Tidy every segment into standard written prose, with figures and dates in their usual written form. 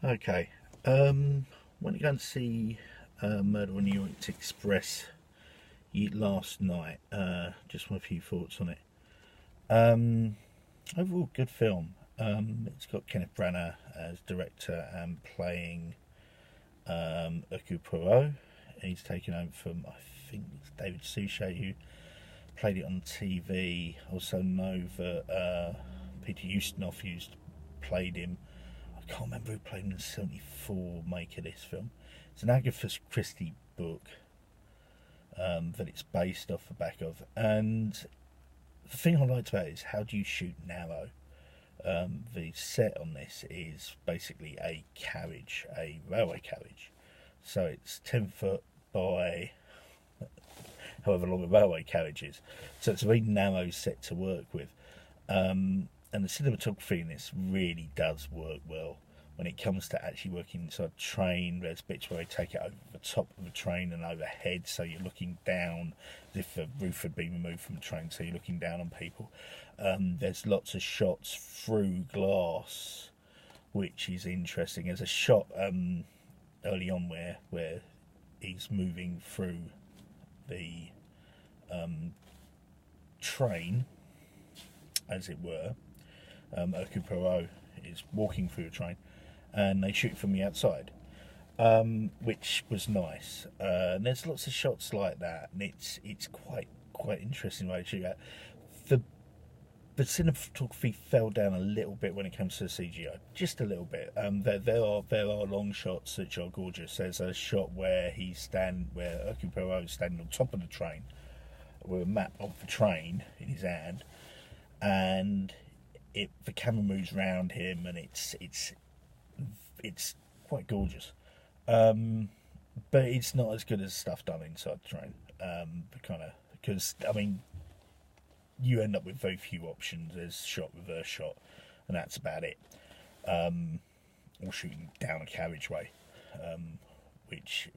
Okay. Went to go and see Murder on the Orient Express last night. Just want a few thoughts on it. Um, Overall, good film. It's got Kenneth Branagh as director and playing Hercule Poirot. He's taken over from, I think it's David Suchet, who played it on TV. Also know that Peter Ustinov used played him. I can't remember who played him in the '74 make of this film. It's an Agatha Christie book that it's based off the back of. And the thing I liked about it is, how do you shoot narrow? The set on this is basically a carriage, a railway carriage. So it's 10 foot by however long a railway carriage is. So it's a very narrow set to work with. And the cinematography in this really does work well. When it comes to actually working inside a train, there's bits where they take it over the top of the train and overhead, so you're looking down as if the roof had been removed from the train, so you're looking down on people. There's lots of shots through glass, which is interesting. There's a shot early on where he's moving through the train, as it were. Hercule Poirot is walking through the train, and they shoot from the outside, which was nice. And there's lots of shots like that, and it's quite interesting way to shoot that. The the cinematography fell down a little bit when it comes to the CGI, just a little bit. There are long shots which are gorgeous. There's a shot where where Hercule Poirot is standing on top of the train with a map of the train in his hand, and the camera moves round him, and it's quite gorgeous. But it's not as good as stuff done inside the train. Because I mean, you end up with very few options. There's shot, reverse shot, and that's about it. Or shooting down a carriageway, which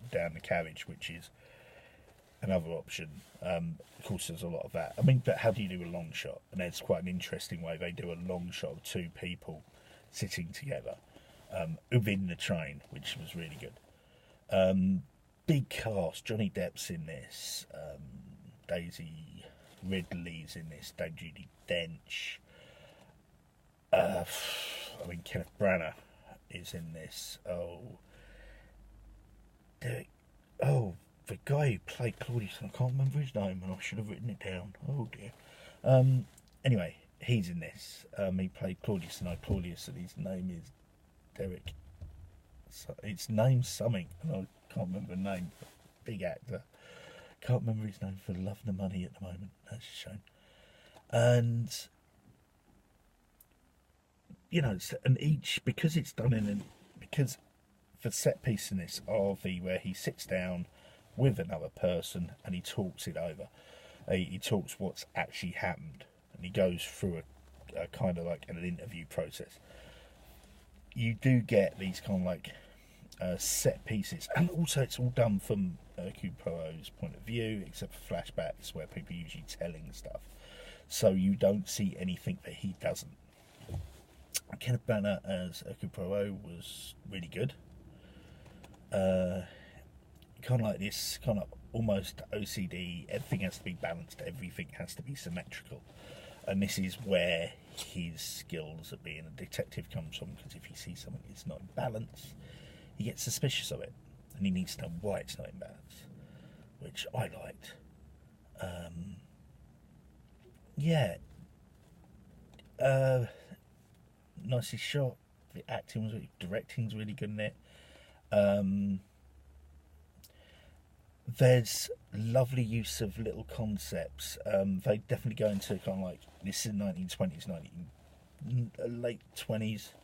is another option. Of course, there's a lot of that. I mean, but how do you do a long shot? And it's quite an interesting way. They do a long shot of two people sitting together within the train, which was really good. Big cast. Johnny Depp's in this. Daisy Ridley's in this. Dame Judi Dench. I mean, Kenneth Branagh is in this. Derek. Oh, the guy who played Claudius. I can't remember his name, and I should have written it down. Oh dear. Anyway, he's in this. He played Claudius, and Claudius, and his name is Derek. So it's named something, and I can't remember the name. Big actor. Can't remember his name for love and money at the moment. That's a shame. And and each, because it's done because the set piece in this RV where he sits down with another person and he talks it over. He talks what's actually happened, and he goes through a kind of like an interview process. You do get these kind of like set pieces, and also it's all done from Hercule Poirot's point of view, except for flashbacks where people are usually telling stuff, so you don't see anything that he doesn't. Kenneth Branagh as Hercule Poirot was really good. Kind of like this, kind of almost OCD. Everything has to be balanced. Everything has to be symmetrical, and this is where his skills at being a detective comes from. Because if he sees something that's not in balance, he gets suspicious of it, and he needs to know why it's not in balance, which I liked. Yeah, nicely shot. The acting was directing's really good in it. There's lovely use of little concepts. They definitely go into kind of like, this is 1920s, late 20s,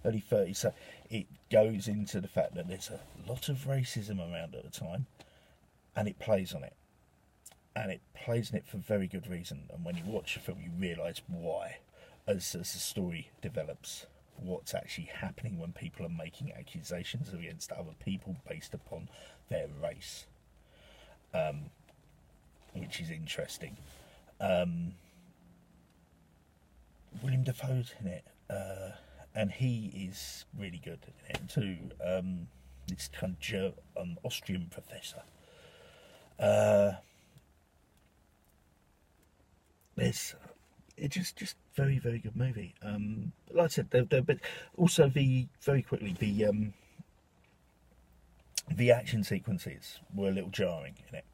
early 30s. So it goes into the fact that there's a lot of racism around at the time, and it plays on it. And it plays on it for very good reason. And when you watch the film, you realise why, as the story develops, what's actually happening when people are making accusations against other people based upon their race, which is interesting. William Dafoe's in it, and he is really good in it too. This kind of Austrian professor. There's it's just very very good movie. Like I said, but also very quickly the action sequences were a little jarring in it.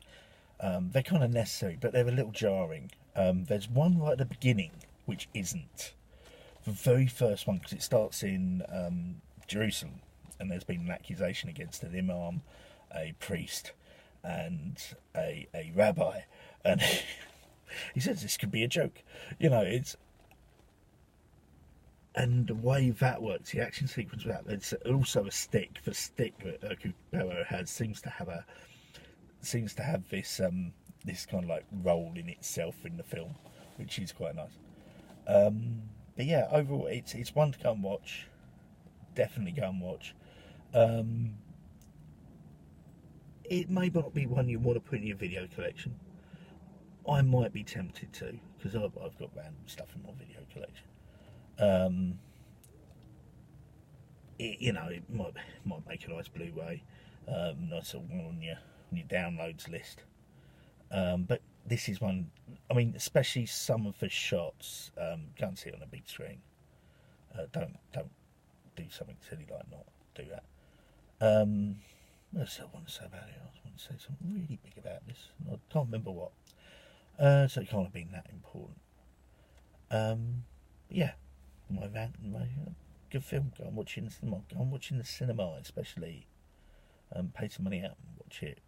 They're kind of necessary, but they're a little jarring. There's one right at the beginning which isn't. The very first one, because it starts in Jerusalem, and there's been an accusation against an imam, a priest, and a rabbi, and he says this could be a joke. It's and the way that works, the action sequence with that, there's also a stick. The stick that Kubo has seems to have this this kind of like role in itself in the film, which is quite nice. But yeah, overall, it's one to go and watch. Definitely go and watch. It may not be one you want to put in your video collection. I might be tempted to, because I've got random stuff in my video collection. It might make a nice Blu-ray, nice little one on your downloads list. But this is one. I mean, especially some of the shots. Go and see it on a big screen. Don't do something silly like not do that. What else I want to say about it? I want to say something really big about this. I can't remember what. So it can't have been that important. Yeah, my good film. Go and watch it in the cinema. Go and watch it in the cinema, especially. Pay some money out and watch it.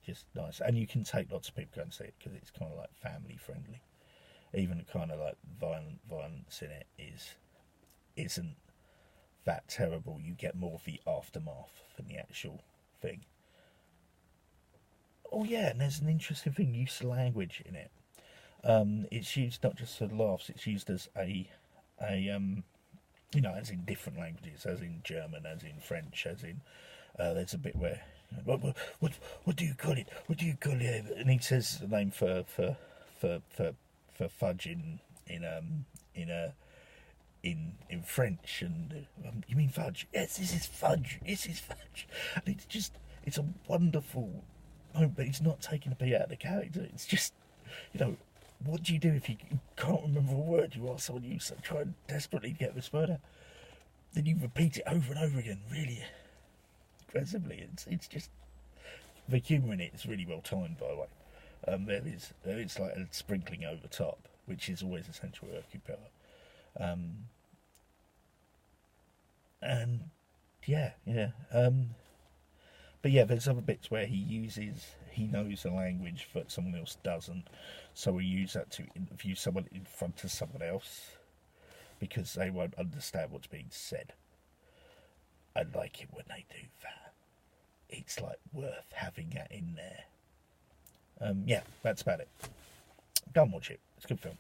Just nice, and you can take lots of people go and see it because it's kind of like family friendly. Even the kind of like violence in it isn't that terrible. You get more of the aftermath than the actual thing. Oh yeah, and there's an interesting thing: use of language in it. It's used not just for laughs; it's used as as in different languages, as in German, as in French, as in. There's a bit where what do you call it? What do you call it? And he says the name for fudge in French, and you mean fudge? Yes, this is fudge. This is fudge. And it's a wonderful moment, but it's not taking a bit out of the character. It's just, what do you do if you can't remember a word? You ask someone, you try desperately to get this word out. Then you repeat it over and over again, really aggressively. It's just the humour in it is really well timed, by the way. There is like a sprinkling over top, which is always essential with Kubo. And yeah. But yeah, there's other bits where he knows a language that someone else doesn't, so we use that to interview someone in front of someone else because they won't understand what's being said. I like it when they do that. It's like worth having that in there. Yeah, that's about it. Go and watch it. It's a good film.